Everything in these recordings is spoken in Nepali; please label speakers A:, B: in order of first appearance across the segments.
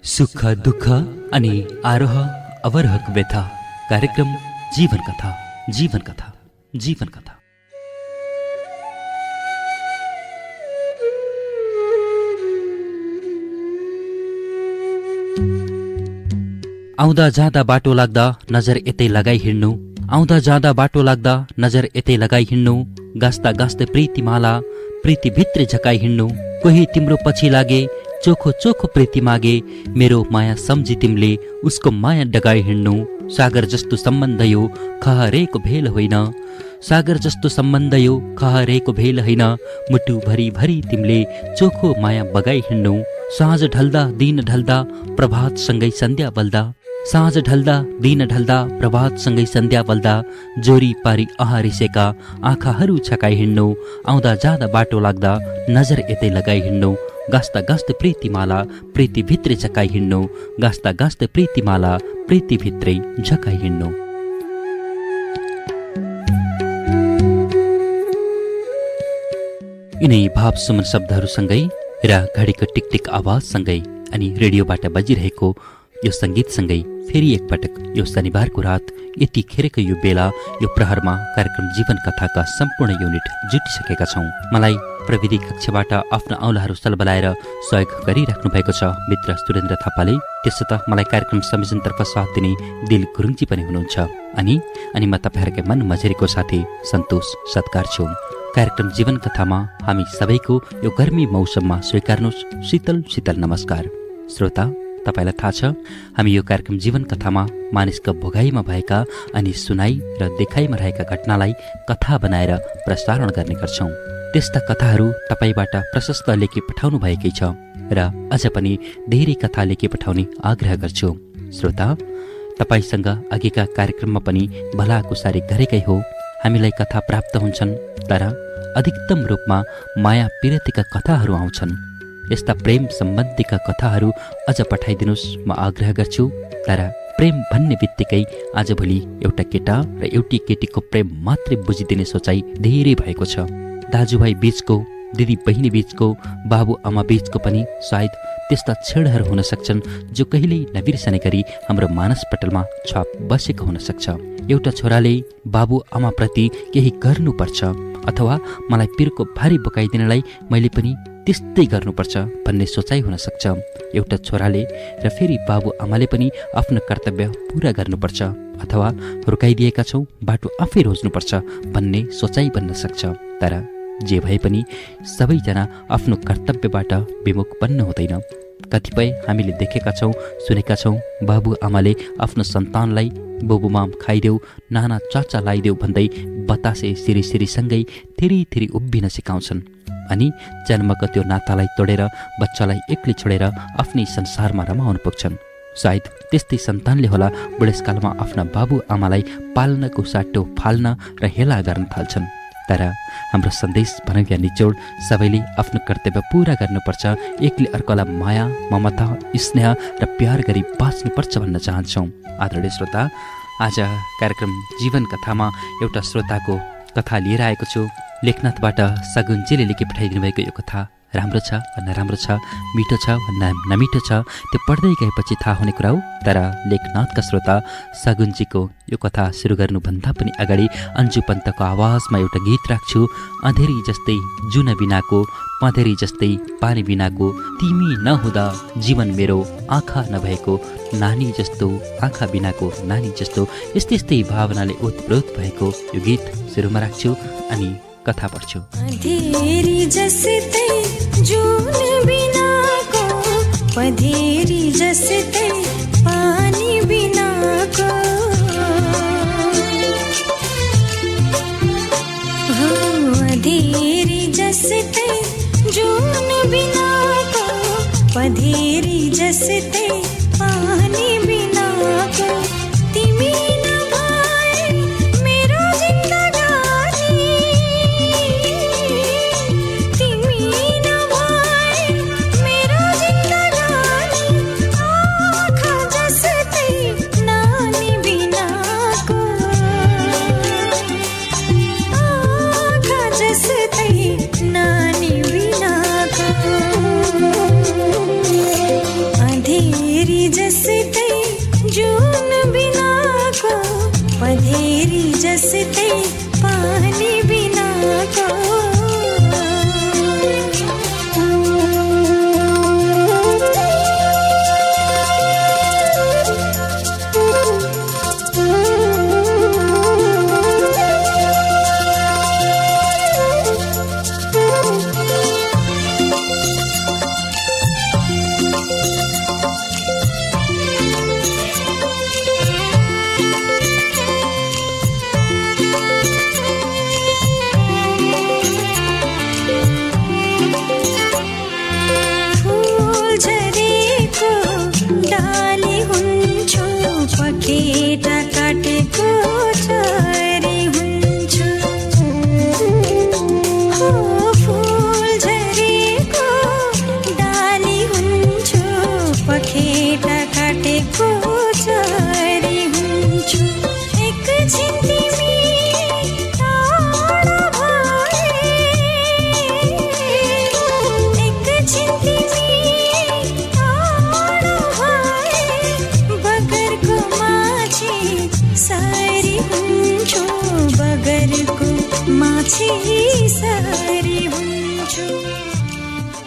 A: सुख दुःख अनि आरोह अवरोहको व्यथा कार्यक्रम जीवन कथा जीवन कथा जीवन कथा। आउँदा जाँदा बाटो लाग्दा नजर यतै लगाई हिँड्नु, आउँदा जाँदा बाटो लाग्दा नजर यतै लगाई हिँड्नु, गास्दा गास्दै प्रीतिमाला प्रीति भित्रै झकाई हिँड्नु। कोही तिम्रो पछि लागे चोखो चोखो प्रीति मागे, मेरो माया सम्झी तिमीले उसको माया डगाई हिँड्नु। सागर जस्तो सम्बन्ध यो खहरेको भेल होइन, सागर जस्तो सम्बन्ध यो खहरेको भेल होइन, मुटु भरी भरी तिमीले चोखो माया बगाई हिँड्नु। साँझ ढल्दा दिन ढल्दा प्रभातसँगै सन्ध्या बल्दा, साँझ ढल्दा दिन ढल्दा प्रभातसँगै सन्ध्या बल्दा, जोरी पारी आहारिसेका आँखाहरू छकाई हिँड्नु। आउँदा जाँदा बाटो लाग्दा नजर यतै लगाई हिँड्नु, गास्दा गास्दै प्रीतिमाला प्रीति भित्रै झकाई हिँड्नु, गास्दा गास्दै प्रीतिमाला प्रीति भित्रै झकाई हिँड्नु। यिनै भाव सुमन शब्दहरूसँगै र घडीको टिकटिक आवाजसँगै अनि रेडियोबाट बजिरहेको यो सङ्गीतसँगै फेरि एकपटक यो शनिबारको रात यतिखेरको यो बेला यो प्रहरमा कार्यक्रम जीवन कथाका सम्पूर्ण युनिट जुटिसकेका छौँ। मलाई प्रविधि कक्षबाट आफ्ना औँलाहरू सलबलाएर सहयोग गरिराख्नु भएको छ मित्र सुरेन्द्र थापाले। त्यसो त मलाई कार्यक्रम संयोजनतर्फ साथ दिने दिल गुरुङजी पनि हुनुहुन्छ। अनि म तपाईँहरूकै मन मझेरीको साथी सन्तोष सत्कार छु। कार्यक्रम जीवन कथामा हामी सबैको यो गर्मी मौसममा स्वीकार्नुहोस् शीतल शीतल नमस्कार। श्रोता, तपाईँलाई थाहा छ हामी यो कार्यक्रम जीवन कथामा मानिसका भोगाईमा भएका अनि सुनाई र देखाइमा रहेका घटनालाई कथा बनाएर प्रसारण गर्ने गर्छौँ। त्यस्ता कथाहरू तपाईँबाट प्रशस्त लेखी पठाउनु भएकै छ र अझ पनि धेरै कथा लेखी पठाउने आग्रह गर्छु। श्रोता, तपाईँसँग अघिका कार्यक्रममा पनि भलाकुसारी गरेकै हो। हामीलाई कथा प्राप्त हुन्छन् तर अधिकतम रूपमा माया पिरतीका कथाहरू आउँछन्। यस्ता प्रेम सम्बन्धीका कथाहरू अझ पठाइदिनुहोस् म आग्रह गर्छु। तर प्रेम भन्ने बित्तिकै आजभोलि एउटा केटा र एउटी केटीको प्रेम मात्रै बुझिदिने सोचाइ धेरै भएको छ। दाजुभाइ बीचको, दिदी बहिनी बीचको, बाबु आमा बीचको पनि सायद त्यस्ता क्षणहरू हुन सक्छन् जो कहिल्यै नबिर्सने गरी हाम्रो मानसपटलमा छाप बसेको हुन सक्छ। एउटा छोराले बाबु आमाप्रति केही गर्नुपर्छ अथवा मलाई पिरको भारी बोकाइदिनलाई मैले पनि त्यस्तै गर्नुपर्छ भन्ने सोचाइ हुन सक्छ। एउटा छोराले र फेरि बाबु आमाले पनि आफ्नो कर्तव्य पुरा गर्नुपर्छ अथवा रोकाइदिएका छौँ बाटो आफै रोज्नुपर्छ भन्ने सोचाइ बन्न सक्छ। तर जे भए पनि सबैजना आफ्नो कर्तव्यबाट विमुख बन्न हुँदैन। कतिपय हामीले देखेका छौँ सुनेका छौँ बाबु आमाले आफ्नो सन्तानलाई बोबुमाम खाइदेऊ नाना चाचा लाइदेऊ भन्दै बतासे सिरिसिरीसँगै थेरी उभिन सिकाउँछन् अनि जन्मको त्यो नातालाई तोडेर बच्चालाई एक्लै छोडेर आफ्नै संसारमा रमाउन पुग्छन्। सायद त्यस्तै सन्तानले होला बुढेसकालमा आफ्ना बाबु आमालाई पाल्नको साटो फाल्न र हेला गर्न थाल्छन्। तर हाम्रो सन्देश भनौँ या निचोड सबैले आफ्नो कर्तव्य पुरा गर्नुपर्छ, एकले अर्कालाई माया ममता स्नेह र प्यार गरी बाँच्नुपर्छ भन्न चाहन्छौँ। आदरणीय श्रोता, आज कार्यक्रम जीवन कथामा एउटा श्रोताको कथा लिएर आएको छु। लेखनाथबाट सगुनजीले लेखी पठाइदिनु भएको यो कथा राम्रो छ वा नराम्रो छ, मिठो छ वा नमिठो छ, त्यो पढ्दै गएपछि थाहा हुने कुरा हो। तर लेखनाथका श्रोता सगुनजीको यो कथा सुरु गर्नुभन्दा पनि अगाडि अन्जु पन्तको आवाजमा एउटा गीत राख्छु। अँधेरी जस्तै जुन बिनाको, पँधेरी जस्तै पानी बिनाको, तिमी नहुँदा जीवन मेरो आँखा नभएको, नानी जस्तो आँखा बिनाको नानी जस्तो, यस्तै यस्तै भावनाले ओतप्रोत भएको यो गीत सुरुमा राख्छु अनि कथा पढ्छु।
B: अँधेरी जस्तै जुन बिनाको, पँधेरी जस्तै पानी बिनाको, अँधेरी जस्तै जुन बिनाको, पँधेरी जस्तै पानी बिनाको, तिमी नभए मेरो जिन्दगानी, तिमी नभए मेरो जिन्दगानी, आँखा जस्तै नानी बिनाको, आँखा जस्तै नानी बिनाको, अँधेरी डाली हुन्छु पखेटा काटेको चरी हुन्छु हो फुल झरेको डाली हुन्छु पखेटा काटेको चरी हुन्छु एकछिन तिमी टाढा भए एकछिन तिमी टाढा भए बगरको माछी सरी हुन्छु बगरको माछी सरी हुन्छु।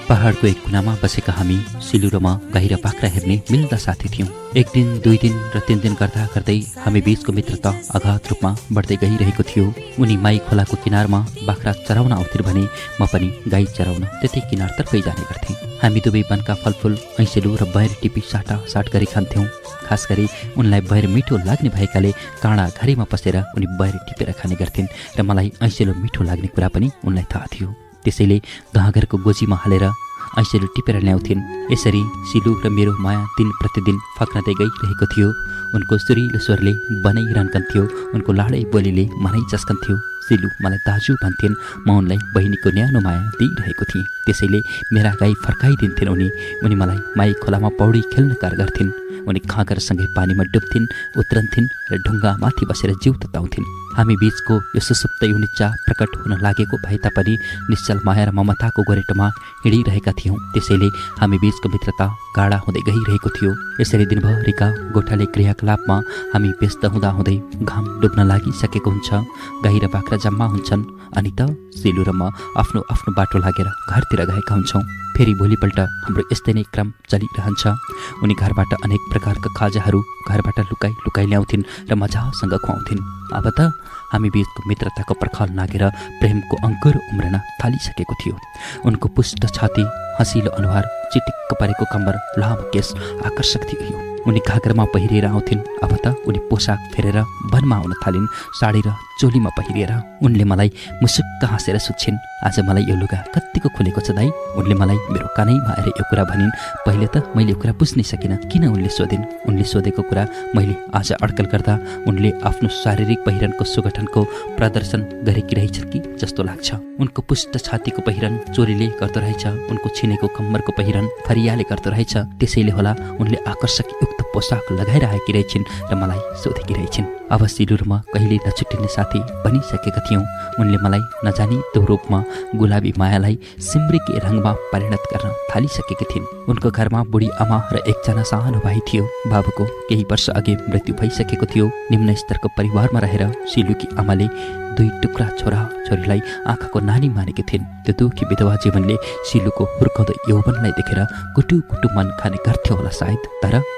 A: पहाडको एक कुनामा बसेका हामी सिलु र म गाई र बाख्रा हेर्ने मिल्दा साथी थियौँ। एक दिन, 2 दिन र 3 दिन गर्दा गर्दै हामी बीचको मित्रता अगाध रूपमा बढ्दै गइरहेको थियो। उनी माई खोलाको किनारमा बाख्रा चराउन आउँथिन् भने म पनि गाई चराउन त्यतै किनारतर्फै जाने गर्थेँ। हामी दुवै वनका फलफुल ऐँसेलु र बयर टिपी साटासाट गरी खान्थ्यौँ। खास गरी उनलाई बयर मिठो लाग्ने भएकाले काँडा घारीमा पसेर उनी बयर टिपेर खाने गर्थिन् र मलाई ऐँसेलु मिठो लाग्ने कुरा पनि उनलाई थाहा थियो। त्यसैले गाउँघरको गोजीमा हालेर ऐँसेलु टिपेर ल्याउँथिन्। यसरी सिलु र मेरो माया दिन प्रतिदिन फक्रँदै गइरहेको थियो। उनको सुरिलो स्वरले बनाइ रन्कन्थ्यो, उनको लाडै बोलीले मनै चस्कन्थ्यो। सिलु मलाई दाजु भन्थिन्, म उनलाई बहिनीको न्यानो माया दिइरहेको थिएँ। त्यसैले मेरा गाई फर्काइदिन्थिन् उनी मलाई माई खोलामा पौडी खेल्न कार गर्थिन्। उनी घाँगरसँगै पानीमा डुब्थिन्, उत्रन्थिन् र ढुङ्गामाथि बसेर जिउ तताउँथिन्। हामी बीचको यो सुसुप्त युनिच्चा प्रकट हुन लागेको भए तापनि निश्चल माया र ममताको गोरेटोमा हिँडिरहेका थियौँ। त्यसैले हामी बीचको मित्रता गाढा हुँदै गइरहेको थियो। यसरी दिनभरिका गोठाले क्रियाकलापमा हामी व्यस्त हुँदाहुँदै घाम डुब्न लागिसकेको हुन्छ। गाई र बाख्रा जम्मा हुन्छन् अनि त सिलु र म आफ्नो आफ्नो बाटो लागेर घरतिर गएका हुन्छौँ। फेरि भोलिपल्ट हाम्रो यस्तै नै क्रम चलिरहन्छ। उनी घरबाट अनेक प्रकारका खाजाहरू घरबाट लुकाइ लुकाइ ल्याउँथिन् र मजासँग खुवाउँथिन्। अब त हामी बीचको मित्रताको पर्खाल नागेर प्रेमको अङ्कुर उम्रन थालिसकेको थियो। उनको पुष्ट छाती, हँसिलो अनुहार, चिटिक्क परेको कम्बर, लामो केस आकर्षक थियो। उनी घागरमा पहिरिएर आउँथिन्। अब त उनी पोसाक फेरेर वनमा आउन थालिन्, साडी र चोलीमा पहिरिएर। उनले मलाई मुसुक्क हाँसेर सोध्छिन्, आज मलाई यो लुगा कत्तिको खुलेको छ दाइ? उनले मलाई मेरो कानैमा आएर यो कुरा भनिन्। पहिले त मैले यो कुरा बुझ्नै सकिनँ, किन उनले सोधिन्। उनले सोधेको कुरा मैले आज अड्कल गर्दा उनले आफ्नो शारीरिक पहिरनको सुगठनको प्रदर्शन गरेकी रहेछन् कि जस्तो लाग्छ। उनको पुष्ट छातीको पहिरन चोरीले गर्दो रहेछ, उनको छिनेको कम्मरको पहिरन फरियाले गर्दो रहेछ। त्यसैले होला उनले आकर्षक युक्त पोसाक लगाएर आएकी रहेछिन् र मलाई सोधेकी रहेछिन्। अब सिलु र म कहिले नछुट्टिने साथी बनिसकेका थियौँ। उनले मलाई नजानी त्यो रूपमा गुलाबी मायालाई सिम्रिके रङमा परिणत गर्न थालिसकेकी थिइन्। उनको घरमा बुढी आमा र एकजना सानो भाइ थियो। बाबुको केही वर्ष अघि मृत्यु भइसकेको थियो। निम्न स्तरको परिवारमा रहेर सिलुकी आमाले 2 टुक्रा छोरा छोरीलाई आँखाको नानी मानेकी थिइन्। त्यो दुखी विधवा जीवनले सिलुको हुर्काउँदो यौवनलाई देखेर कुटु कुटु मन खाने गर्थ्यो होला सायद।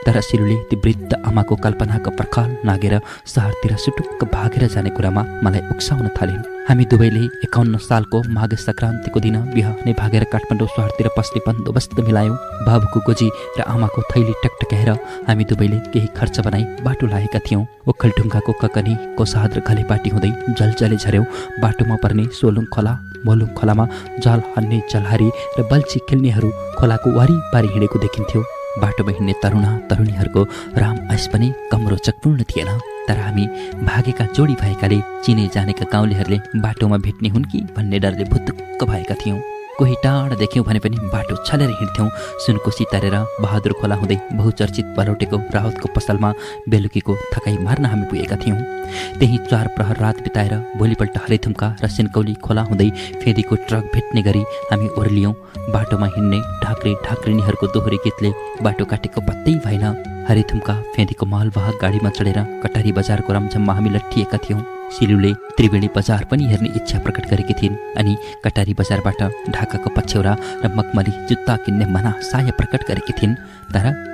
A: तर सिलुले ती वृद्ध आमाको कल्पनाको पर्खाल नागेर सहरतिर सुटुक्क भागेर जाने कुरामा मलाई उक्साउन थालिन्। हामी दुवैले 51 सालको माघ सङ्क्रान्तिको दिन बिहानै भागेर काठमाडौँ सहरतिर पस्ने बन्दोबस्त मिलायौँ। बाबुको गोजी र आमाको थैली टकटकाएर हामी दुवैले केही खर्च बनाई बाटो लागेका थियौँ। ओखलढुङ्गाको ककनी कोसाद र घलेपाटी हुँदै जलजले झर्यौँ। बाटोमा पर्ने सोलुङ खोला, मोलुङ खोलामा जाल हान्ने जलहारी र बल्छी खेल्नेहरू खोलाको वारिपारि हिँडेको देखिन्थ्यो। बाटोमा हिँड्ने तरुणा तरुणीहरूको राम आइस पनि कम रोचकपूर्ण थिएन। तर हामी भागेका जोडी भएकाले चिने जानेका गाउँलेहरूले बाटोमा भेट्ने हुन् कि भन्ने डरले भुतुक्क भएका थियौँ। कोही टाढा देख्यौँ भने पनि बाटो छलेर हिँड्थ्यौँ। सुनकोसी तरेर बहादुर खोला हुँदै बहुचर्चित बलौटेको राहतको पसलमा बेलुकीको थकाइ मार्न हामी पुगेका थियौँ। त्यही 4 प्रहर रात बिताएर भोलिपल्ट हरेथुम्का र सिन्कौली खोला हुँदै फेदीको ट्रक भेट्ने गरी हामी ओर्लियौँ। बाटोमा हिँड्ने ढाक्रे ढाक्रिनीहरूको दोहोरी गीतले बाटो काटेको पत्तै भएन। हरेथुम्का फेदीको मालवाहक गाडीमा चढेर कटारी बजारको रमझममा हामी लट्ठिएका थियौँ। सिलुले त्रिवेणी बजार पनि हेर्ने इच्छा प्रकट गरेकी थिइन् अनि कटारी बजारबाट ढाकाको पछ्यौरा र मखमली जुत्ता किन्ने मनासाय प्रकट गरेकी थिइन्।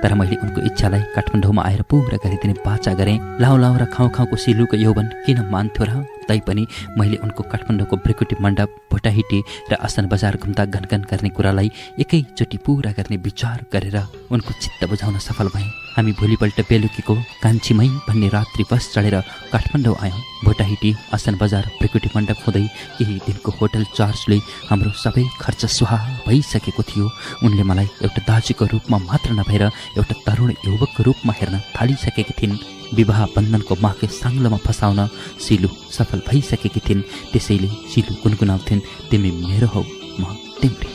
A: तर मैले उनको इच्छालाई काठमाडौँमा आएर पुरा गरिदिने बाचा गरेँ। लाउ र खाउँ खाउँको सिलुको यौवन किन मान्थ्यो र? तैपनि मैले उनको काठमाडौँको भ्रिकुटी मण्डप, भोटाहिटी र आसन बजार घुम्दा गनगन गर्ने कुरालाई एकैचोटि पूरा गर्ने विचार गरेर उनको चित्त बुझाउन सफल भएँ। हामी भोलिपल्ट बेलुकीको कान्छीमै भन्ने रात्रि बस चढेर काठमाडौँ आयौँ। भोटाहिटी, आसन बजार, भ्रिकुटी मण्डप हुँदै केही दिनको होटल चार्जले हाम्रो सबै खर्च सुहा भइसकेको थियो। उनले मलाई एउटा दाजुको रूपमा मात्र नभएर एउटा तरुण युवकको रूपमा हेर्न थालिसकेकी थिइन्। विवाह बन्धनको माके साङ्लोमा फसाउन सिलु सफल भइसकेकी थिइन्। त्यसैले सिलु गुनगुनाउँथिन्, तिमी मेरो हौ, म तिम्री।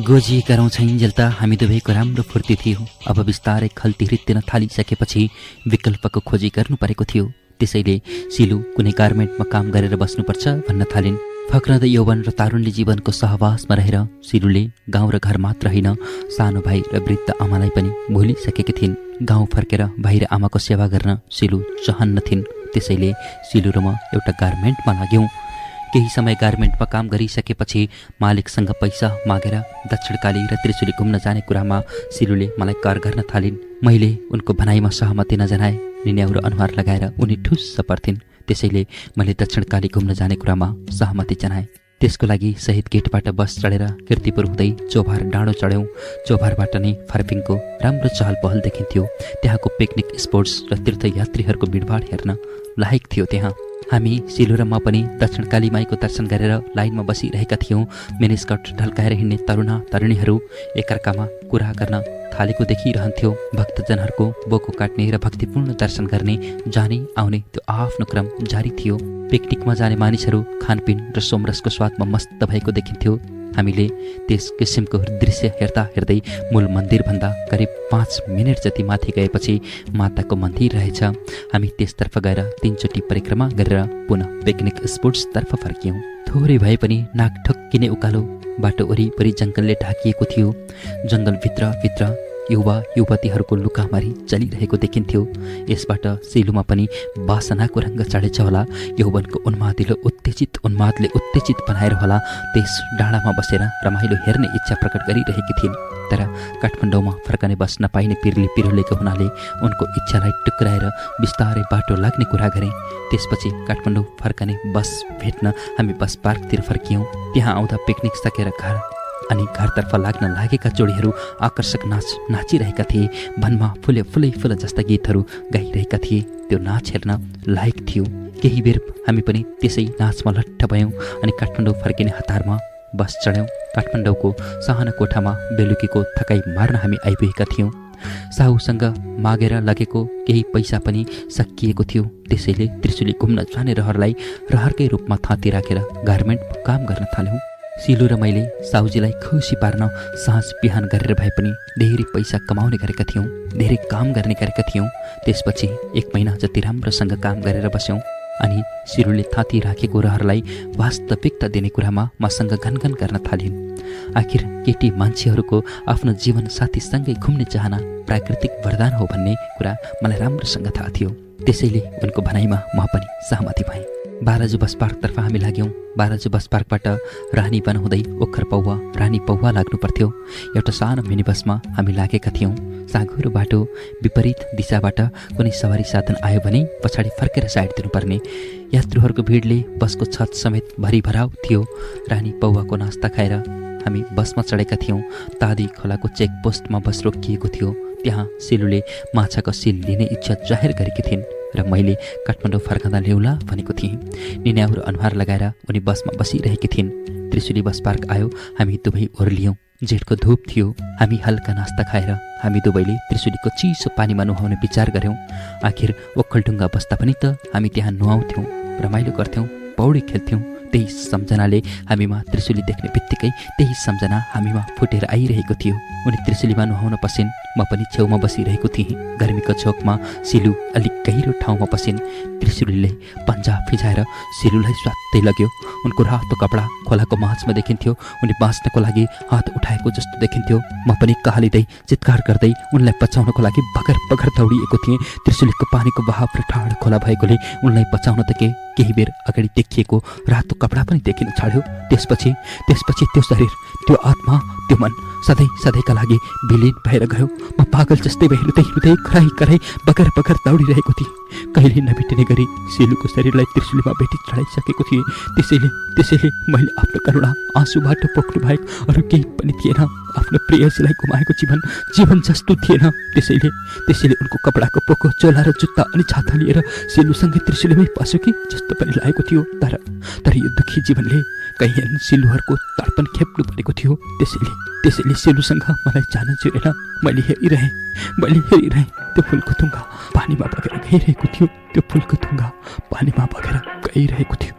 A: गोजी गरौँ छैन्जेल त हामी दुवैको राम्रो फुर्ती थियो। अब बिस्तारै खल्ती रित्तिन थालिसकेपछि विकल्पको खोजी गर्नु परेको थियो। त्यसैले सिलु कुनै गार्मेन्टमा काम गरेर बस्नुपर्छ भन्न थालिन्। फक्रँदै यौवन र तारुण्य जीवनको सहवासमा रहेर सिलुले गाउँ र घर मात्र होइन, सानो भाइ र वृद्ध आमालाई पनि भुलिसकेकी थिइन्। गाउँ फर्केर भाइ र आमाको सेवा गर्न सिलु चाहन्न थिइन्। त्यसैले सिलु र म एउटा गार्मेन्टमा लाग्यौँ। केही समय गार्मेन्टमा काम गरिसकेपछि मालिकसँग पैसा मागेर दक्षिणकाली र त्रिशुली घुम्न जाने कुरामा सिलुले मलाई कर गर्न थालिन्। मैले उनको भनाइमा सहमति नजनाए। निन्याउरो अनुहार लगाएर उनी ठुस्स पर्थिन्। त्यसैले मैले दक्षिणकाली घुम्न जाने कुरामा सहमति जनाएँ। त्यसको लागि शहीद गेटबाट बस चढेर किर्तिपुर हुँदै चोभार डाँडो चढ्यौँ। चोभारबाट नै फर्पिङको राम्रो चहल पहल देखिन्थ्यो। त्यहाँको पिकनिक स्पोट्स र तीर्थयात्रीहरूको भिडभाड हेर्न लायक थियो। त्यहाँ हामी सिलु र म पनि दक्षिणकाली माईको दर्शन गरेर लाइनमा बसिरहेका थियौँ। मिनिस्कर्ट ढल्काएर हिँड्ने तरुणा तरुणीहरू एकअर्कामा कुरा गर्न थालेको देखिरहन्थ्यो। भक्तजनहरूको बोको काट्ने र भक्तिपूर्ण दर्शन गर्ने जाने आउने त्यो आफ्नो क्रम जारी थियो। पिकनिकमा जाने मानिसहरू खानपिन र सोमरसको स्वादमा मस्त भएको देखिन्थ्यो। हामीले त्यस किसिमको दृश्य हेर्दा हेर्दै मूल मन्दिरभन्दा करिब 5 मिनट जति माथि गएपछि माताको मन्दिर रहेछ। हामी त्यसतर्फ गएर 3 चोटि परिक्रमा गरेर पुनः पिकनिक स्पोट्सतर्फ फर्क्यौँ। थोरै भए पनि नाक ठक्किने उकालो बाटो वरिपरि जङ्गलले ढाकिएको थियो। जङ्गलभित्र युवा युवतीहरूको लुकामारी चलिरहेको देखिन्थ्यो। यसबाट सिलुमा पनि वासनाको रङ्ग चढेछ होला। यौवनको उन्मादले उत्तेजित बनाएर होला त्यस डाँडामा बसेर रमाइलो हेर्ने इच्छा प्रकट गरिरहेकी थिइन्। तर काठमाडौँमा फर्कने बस नपाइने पिरुलेको हुनाले उनको इच्छालाई टुक्राएर बिस्तारै बाटो लाग्ने कुरा गरेँ। त्यसपछि काठमाडौँ फर्कने बस भेट्न हामी बस पार्कतिर फर्कियौँ। त्यहाँ आउँदा पिकनिक सकेर घरतर्फ लाग्न लागेका जोडीहरू आकर्षक नाच नाचिरहेका थिए। भनमा फुले जस्ता गीतहरू गाइरहेका थिए। त्यो नाच हेर्न लायक थियो। केही बेर हामी पनि त्यसै नाचमा लट्ठ भयौँ अनि काठमाडौँ फर्किने हतारमा बस चढ्यौँ। काठमाडौँको सानो कोठामा बेलुकीको थकाइ मार्न हामी आइपुगेका थियौँ। साहुसँग मागेर लगेको केही पैसा पनि सकिएको थियो। त्यसैले त्रिशुली घुम्न जाने रहरलाई रहरकै रूपमा थाती राखेर गार्मेन्टमा काम गर्न थाल्यौँ। सिलु र मैले साहुजीलाई खुसी पार्न साँझ बिहान गरेर भए पनि धेरै पैसा कमाउने गरेका थियौँ, धेरै काम गर्ने गरेका थियौँ। त्यसपछि 1 महिना जति राम्रोसँग काम गरेर बस्यौँ अनि सिलुले थाती राखेको रहरलाई वास्तविकता दिने कुरामा मसँग घनघन गर्न थालिन्। आखिर केटी मान्छेहरूको आफ्नो जीवन साथीसँगै घुम्ने चाहना प्राकृतिक वरदान हो भन्ने कुरा मलाई राम्रोसँग थाहा थियो। त्यसैले उनको भनाइमा म पनि सहमति भएँ। बाराजु बस पार्कतर्फ हामी लाग्यौँ। बाराजु बस पार्कबाट रानी वन हुँदै ओखर पौवा रानी पौवा लाग्नु पर्थ्यो। एउटा सानो मिनी बसमा हामी लागेका थियौँ। साँघुरो बाटो, विपरीत दिशाबाट कुनै सवारी साधन आयो भने पछाडि फर्केर साइड दिनुपर्ने। यात्रुहरूको भिडले बसको छत समेत भरिभराउ थियो। रानी पौवाको नास्ता खाएर हामी बसमा चढेका थियौँ। तादी खोलाको चेकपोस्टमा बस रोकिएको थियो। त्यहाँ सिलुले माछाको सिल लिने इच्छा जाहेर गरेकी थिइन्। र मैले काठमाडौँ फर्कँदा ल्याउला भनेको थिएँ। निन्याउरो अनुहार लगाएर उनी बसमा बसिरहेकी थिइन्। त्रिशुली बस पार्क आयो। हामी दुवै ओर्लियौँ। जेठको धुप थियो। हामी हल्का नास्ता खाएर हामी दुवैले त्रिशुलीको चिसो पानीमा नुहाउने विचार गऱ्यौँ। आखिर ओखलढुङ्गा बस्दा पनि त हामी त्यहाँ नुहाउँथ्यौँ, रमाइलो गर्थ्यौँ, पौडी खेल्थ्यौँ। त्यही सम्झनाले हामीमा त्रिशुली देख्ने बित्तिकै त्यही सम्झना हामीमा फुटेर आइरहेको थियो। उनी त्रिशुलीमा नुहाउन पसिन्, म पनि छेउमा बसिरहेको थिएँ। गर्मीको झोकमा सिलु अलिक गहिरो ठाउँमा पसिन्। त्रिशुलीले पन्जा फिजाएर सिलुलाई स्वात्तै लग्यो। उनको रातो कपडा खोलाको माझमा देखिन्थ्यो। उनी बाँच्नको लागि हात उठाएको जस्तो देखिन्थ्यो। म पनि कहालिँदै चित्कार गर्दै उनलाई बचाउनको लागि बगर बगर दौडिएको थिएँ। त्रिशुलीको पानीको बहाव र ठाड खोला भएकोले उनलाई बचाउन त केही बेर अगाडि देखिएको रातो कपडा पनि देखिन छाड्यो। त्यसपछि त्यो शरीर, त्यो आत्मा, त्यो मन सधैँका लागि विलीन भएर गयो। म पागल जस्तै भई रुँदै कराई बगर बगर दौडिरहेको थिएँ। कहिले नभेटिने गरी सिलुको शरीरलाई त्रिशुलीमा भेटी चढाइसकेको थिएँ। त्यसैले मैले आफ्नो करुणा आँसुबाट पोख्नु बाहेक अरू केही पनि थिएन। आफ्नो प्रेयसीलाई गुमाएको जीवन जस्तो थिएन। त्यसैले उनको कपडाको पोको, चोला र जुत्ता अनि छाता लिएर सिलुसँगै त्रिशुलीमै पस्यो कि जस्तो पनि लागेको थियो। तर यो दुखी जीवनले कहीँ सिलुहरूको तडपन खेप्नु परेको थियो। त्यसैले सिलुसँग मलाई जान चिरेन। मैले हेरिरहेँ त्यो फुलको थुङ्गा पानीमा बगेर गइरहेको थियो। त्यो फुलको थुङ्गा पानीमा बगेर गइरहेको थियो।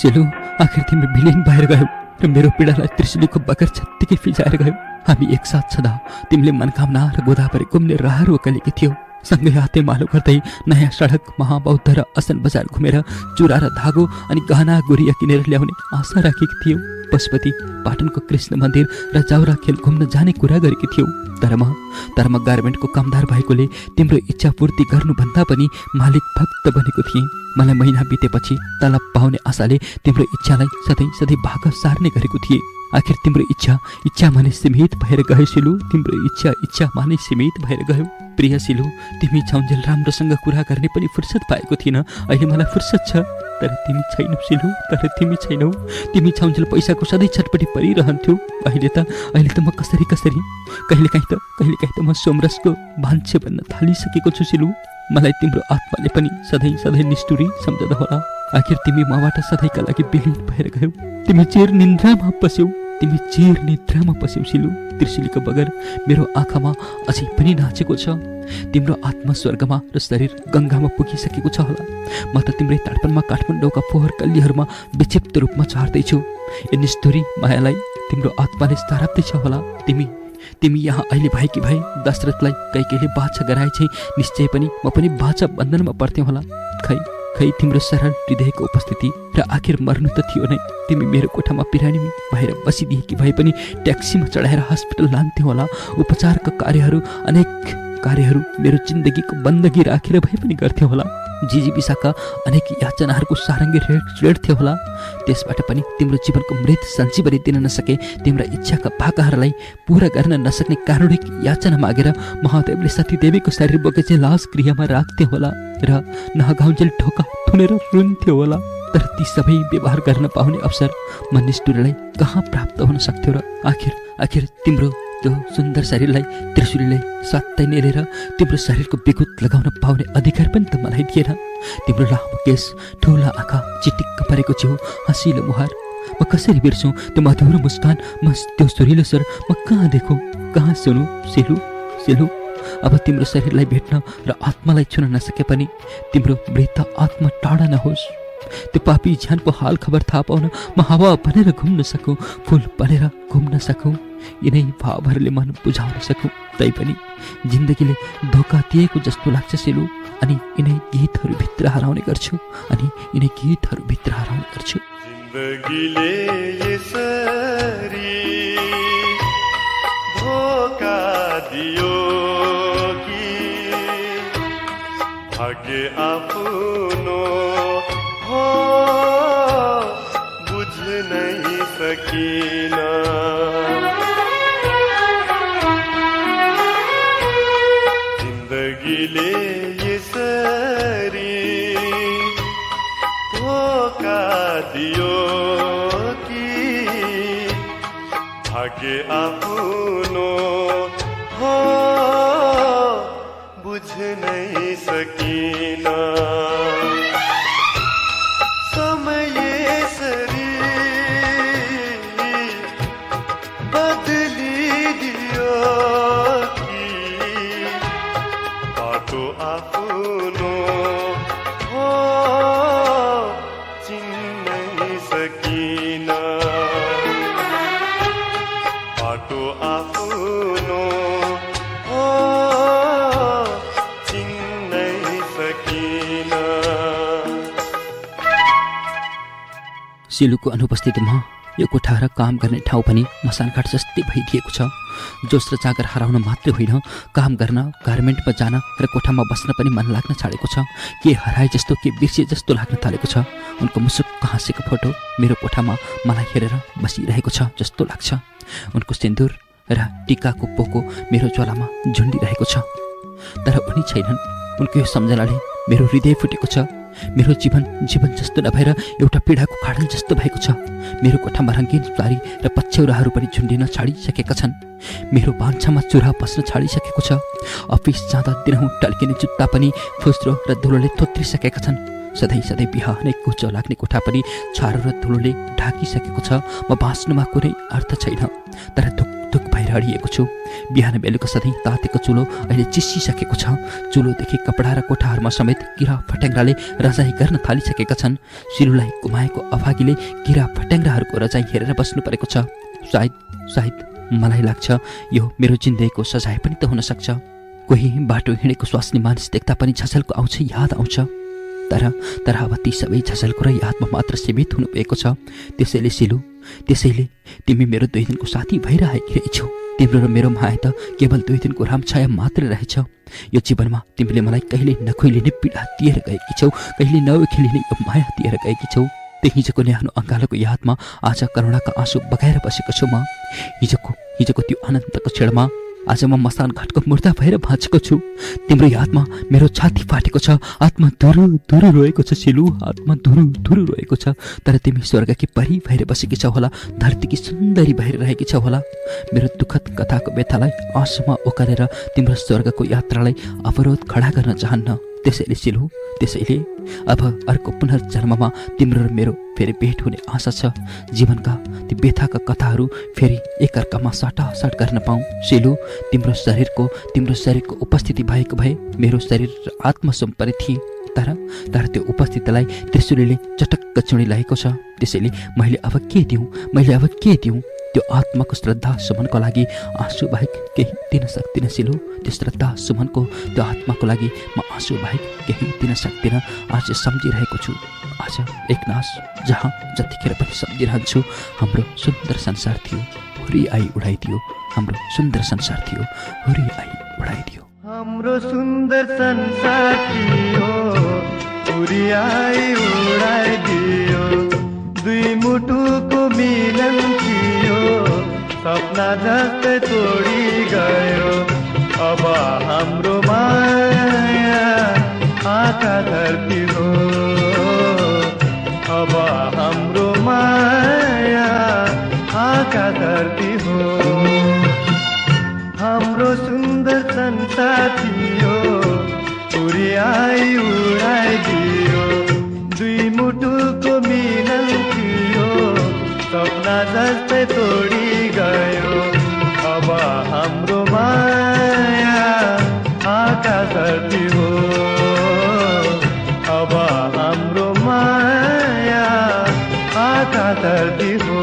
A: सिलु, आखिर तिमी विलीन भएर गयौ र मेरो पीडालाई त्रिशुलीको बगर छत्तिकै फिजाएर गयो। हामी एकसाथ छँदा तिमीले मनकामना र गोदावरी घुम्ने रहर ओकलेकी थियौ। सँगै हाते मालो गर्दै नयाँ सडक, महाबौद्ध र असन बजार घुमेर चुरा र धागो अनि गहना गुरिया किनेर ल्याउने आशा राखेकी थियौ। पशुपति, पाटनको कृष्ण मन्दिर र जाउरा खेल घुम्न जाने कुरा गरेकी थियौ। तर म गार्मेन्टको कामदार भएकोले तिम्रो इच्छा पूर्ति गर्नुभन्दा पनि मालिक भक्त बनेको थिएँ। मलाई महिना बितेपछि तलब पाउने आशाले तिम्रो इच्छालाई सधैँ भाग सार्ने गरेको थिएँ। आखिर तिम्रो इच्छा माने सीमित भएर गयो सिलु। तिम्रो इच्छा माने सीमित भएर गयो। प्रिय सिलु, तिमी छाउन्जेल राम्रोसँग कुरा गर्ने पनि फुर्सद पाएको थिएन। अहिले मलाई फुर्सद छ, तर तिमी छैनौ सिलु। तिमी छाउन्जेल पैसाको सधैँ छटपटी परिरहन्थ्यौ। अहिले त म कसरी कहिलेकाहीँ त म सोमरसको भान्से भन्न थालिसकेको छु सिलु। मलाई तिम्रो आत्माले पनि सधैँ निष्ठुरी सम्झँदा होला। आखिर तिमी मबाट सधैँका लागि विलीन भएर गयौ। तिमी चिर निन्द्रामा पस्यौ सिलु। त्रिशुलीको बगर मेरो आँखामा अझै पनि नाचेको छ। तिम्रो आत्मा स्वर्गमा र शरीर गङ्गामा पुगिसकेको छ होला। म त तिम्रै तडपनमा काठमाडौँका फोहोर कल्लीहरूमा विक्षिप्त रूपमा चढ्दैछु। यो निष्ठुरी मायालाई तिम्रो आत्माले ताराप्दैछ होला। तिमी यहाँ अहिले भएकी भए दशरथलाई कैकेयीले बाछा गराए चाहिँ निश्चय पनि म पनि बाछा बन्धनमा पर्थ्यौँ होला। खै तिम्रो सरल हृदयको उपस्थिति र आखिर मर्नु त थियो नै। तिमी मेरो कोठामा पिरानी भएर बसिदिएकी भए पनि ट्याक्सीमा चढाएर हस्पिटल लान्थ्यौ होला। उपचारका कार्यहरू कार्यहरू मेरो जिन्दगीको बन्दगी राखेर भए पनि गर्थ्यो होला। जिजीविसाका अनेक याचनाहरूको सारङ्गी रेड्थ्यो होला। त्यसबाट पनि तिम्रो जीवनको मृत सञ्जीवनी दिन नसके, तिम्रा इच्छाका भाकाहरूलाई पूरा गर्न नसक्ने कारुणिक याचना मागेर महादेवले सतीदेवीको शरीर बोकेपछि लास गृहमा राख्थ्यो होला र नहगाउन्जेल ढोका थुनेर रुन्थ्यो होला। तर ती सबै व्यवहार गर्न पाउने अवसर मनिष्ठुरलाई कहाँ प्राप्त हुन सक्थ्यो र? आखिर तिम्रो त्यो सुन्दर शरीरलाई त्रिशूलले सत्तै नेलेर तिम्रो शरीरको विगुत लगाउन पाउने अधिकार पनि त मलाई थिएन। तिम्रो लामो केस, ठुला आँखा, चिटिक्क परेको छेउ, हँसिलो मुहार, म कसरी बिर्सौँ त्यो मधुरो मुस्कान, म त्यो सुरिलो स्वर म कहाँ देखौँ, कहाँ सुनौँ? सेलु अब तिम्रो शरीरलाई भेट्न र आत्मालाई छुन नसके पनि तिम्रो मृत आत्मा टाढा नहोस्। त्यो पापी ज्यानको हाल खबर थाहा पाउन म हावा बनेर घुम्न सकौँ, फुल बनेर घुम्न सकौँ, यिनै भावहरूले मन बुझाउन सकौँ। तैपनि जिन्दगीले धोका दिएको जस्तो लाग्छ सेलु। अनि यिनै गीतहरूभित्र हराउने गर्छु,
C: जिन्दगीले यसरी धोका दियो कि भाग्य आफ्नो हो बुझ्न सकिन। जिन्दगीले यसरी धोका दियो कि भाग्य आफ्नो हो बुझ्न सकिन। समय यसरी बदलिदियो कि बाटो आफ्नो हो चिन्न सकिन। बाटो आफ्नो हो चिन्न सकिन।
A: सेलुको अनुपस्थितिमा यो कोठा र काम गर्ने ठाउँ पनि मसानघाट जस्तै भइदिएको छ। जोस र जाँगर हराउन मात्रै होइन, काम गर्न, गार्मेन्टमा जान र कोठामा बस्न पनि मन लाग्न छाडेको छ। के हराए जस्तो, के बिर्सिए जस्तो लाग्न थालेको छ। उनको मुसुक्क हाँसेको फोटो मेरो कोठामा मलाई हेरेर बसिरहेको छ जस्तो लाग्छ। उनको सिन्दुर र टिकाको पोको मेरो ज्वालामा झुन्डिरहेको छ। तर उनी छैनन्। उनको यो सम्झनाले मेरो हृदय फुटेको छ। मेरो जीवन जस्तो नभएर एउटा पीडाको खाडल जस्तो भएको छ। मेरो कोठामा रङ्गीन सारी र पछ्यौराहरू पनि झुन्डिन छाडिसकेका छन्। मेरो भान्सामा चुरा पस्न छाडिसकेको छ। अफिस जाँदा दिनहुँ टल्किने जुत्ता पनि फुस्रो र धुलोले थोत्रिसकेका छन्। सधैँ बिहानै कुचो लाग्ने कोठा पनि छारो र धुलोले ढाकिसकेको छ। म बाँच्नुमा कुनै अर्थ छैन, तर धुक भएर अडिएको छु। बिहान बेलुका सधैँ तातेको चुलो अहिले चिसिसकेको छ। चुलोदेखि कपडा र कोठाहरूमा समेत किरा फट्याङ्ग्राले रजाई गर्न थालिसकेका छन्। सिरुलाई गुमाएको अभागीले किरा फट्याङ्ग्राहरूको रजाई हेरेर बस्नु परेको छ। सायद मलाई लाग्छ यो मेरो जिन्दगीको सजाय पनि त हुन सक्छ। कोही बाटो हिँडेको स्वास्नी मानिस देख्दा पनि झझल्को आउँछ, याद आउँछ। तर अब ती सबै झझल्को र यादमा मात्र सीमित हुनुभएको छ। त्यसैले सिलु, तिमी मेरो 2 दिनको साथी भएर आएकी रहेछौ। तिम्रो र मेरो माया त केवल 2 दिनको रामछाया मात्र रहेछ। यो जीवनमा तिमीले मलाई कहिले नखोइलिने पीडा दिएर गएकी छौ, कहिले नउखेलिने यो माया दिएर गएकी छौ। त्यो हिजोको न्यानो अङ्गालोको यादमा आज करुणाका आँसु बगाएर बसेको छु म। हिजोको त्यो आनन्दको क्षणमा आज म मसान घाटको मुर्दा भएर बाँचेको छु। तिम्रो यादमा मेरो छाती फाटेको छ, आत्मा धुरु रोएको छ सिलु, आत्मा धुरु रोएको छ। तर तिमी स्वर्गकी परी भएर बसेकी छौ होला, धरतीकी सुन्दरी भएर रहेकी छौ होला। मेरो दुःखद कथाको व्यथालाई आँसुमा ओकालेर तिम्रो स्वर्गको यात्रालाई अवरोध खडा गर्न चाहन्न। त्यसैले सिलु, अब अर्को पुनर्जन्ममा तिम्रो र मेरो फेरि भेट हुने आशा छ। जीवनका ती व्यथाका कथाहरू फेरि एकअर्कामा साटासाट गर्न पाऊँ। सिलु, तिम्रो शरीरको उपस्थिति भएको भए मेरो शरीर र आत्मा सुम्पने थिए। तर त्यो उपस्थितिलाई त्रिशूलले चटक्क चुडिरहेको छ। त्यसैले मैले अब के दिउँ? त्यो आत्माको श्रद्धा सुमनको लागि आँसु बाहेक केही दिन सक्दिनँ सिलु। त्यो श्रद्धा सुमनको त्यो आत्माको लागि म आँसु बाहेक केही दिन सक्दिनँ। आज सम्झिरहेको छु, आज एकनाश जहाँ जतिखेर पनि सम्झिरहन्छु। हाम्रो सुन्दर संसार थियो, हुरी आई उडाइदियो। हाम्रो सुन्दर संसार थियो, हुरी आई उडाइदियो।
C: हाम्रो सुन्दर संसार थियो उडियाई उडाइदियो दुई मुटुको मिलन थियो सपना जस्तै तोडी गयो अब हाम्रो माया आका धरती हो अब हाम्रो माया आका धरती हो हाम्रो सुन्दर संसार थियो उडियाई उडाइदियो दुई मुटुको मिलन थियो सपना जस्तै तोडी गयो अब हाम्रो माया आका धरती हो अब हाम्रो माया आका धरती हो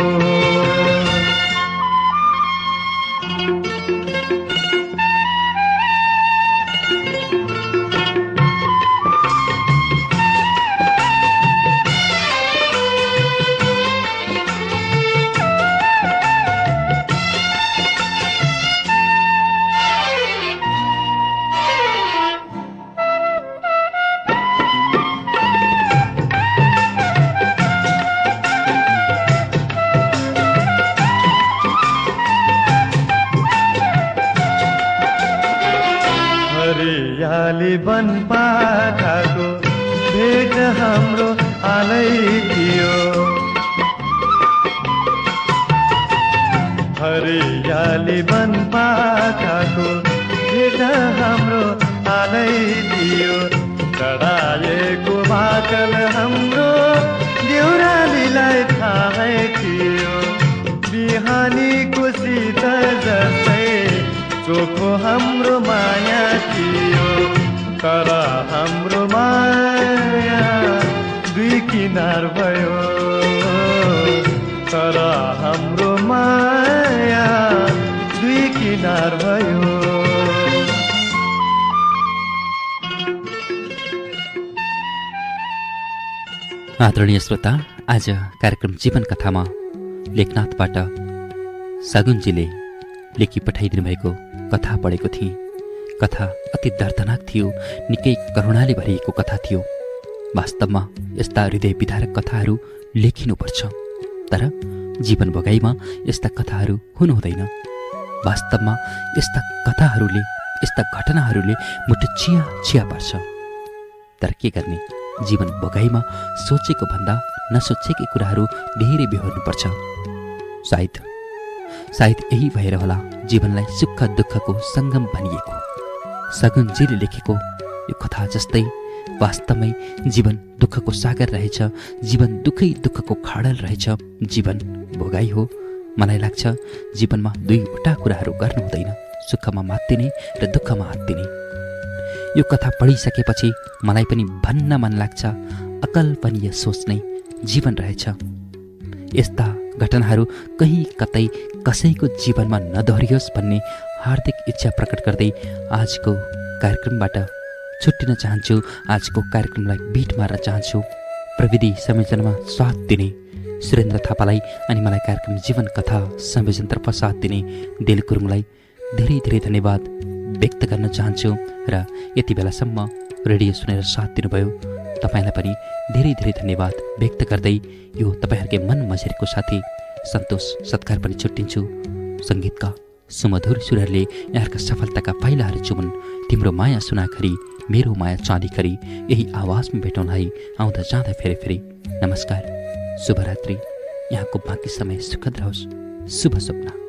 C: हरियाली वन पाखाको भेट हाम्रो हालै थियो हरियाली वन पाखाको भेट हाम्रो हालै थियो चढाएको भाकल हाम्रो देउरालीलाई थाहै थियो बिहानीको शीतल जस्तै चोखो हाम्रो माया थियो तर हाम्रो माया दुई किनार भयो तर हाम्रो माया दुई किनार भयो
A: आदरणीय श्रोता, आज कार्यक्रम जीवन कथामा लेखनाथबाट सगुनजीले लेखी पठाइदिनु भएको कथा पढेको थिएँ। कथा अति दर्दनाक थियो, निकै करुणाले भरिएको कथा थियो। वास्तवमा यस्ता हृदय विदारक कथाहरू लेखिनुपर्छ, तर जीवन भोगाइमा यस्ता कथाहरू हुनु हुँदैन। वास्तवमा यस्ता कथाहरूले, यस्ता घटनाहरूले मुटु चिया चिया पर्छ। तर के गर्ने, जीवन भोगाइमा सोचेको भन्दा नसोचेकै कुराहरू धेरै बेहोर्नुपर्छ। सायद यही भएर होला जीवनलाई सुख दुःखको सङ्गम भनिएको। सगुनजीले लेखेको यो कथा जस्तै वास्तवमै जीवन दुःखको सागर रहेछ, जीवन दुःखको खाडल रहेछ, जीवन भोगाइ हो। मलाई लाग्छ जीवनमा दुईवटा कुराहरू गर्नु हुँदैन, सुखमा मात्तिने र दुःखमा हात्तिने। यो कथा पढिसकेपछि मलाई पनि भन्न मन लाग्छ, अकल्पनीय सोच नै जीवन रहेछ। यस्ता घटनाहरू कहीँ कतै कसैको जीवनमा नदोहोरियोस् भन्ने हार्दिक इच्छा प्रकट गर्दै आजको कार्यक्रमबाट छुट्टिन चाहन्छु। आजको कार्यक्रमलाई बिट मार्न चाहन्छु। प्रविधि संयोजनमा साथ दिने सुरेन्द्र थापालाई अनि मलाई कार्यक्रम जीवन कथा संयोजनतर्फ साथ दिने दिल गुरुङलाई धेरै धेरै धन्यवाद व्यक्त गर्न चाहन्छु। र यति बेलासम्म रेडियो सुनेर साथ दिनुभयो तपाईँलाई पनि धेरै धेरै धन्यवाद व्यक्त गर्दै यो तपाईँहरूकै मन मझेरीको साथी सन्तोष सत्कार पनि छुट्टिन्छु। सङ्गीतका सुमधुर सुरहरूले यहाँका सफलताका पाइलाहरू चुमुन्। तिम्रो माया सुनाखरी, मेरो माया चाँदीखरी, यही आवाजमा भेटौँ है आउँदा जाँदा फेरि। नमस्कार, शुभरात्रि। यहाँको बाँकी समय सुखद रहोस्। शुभ सपना।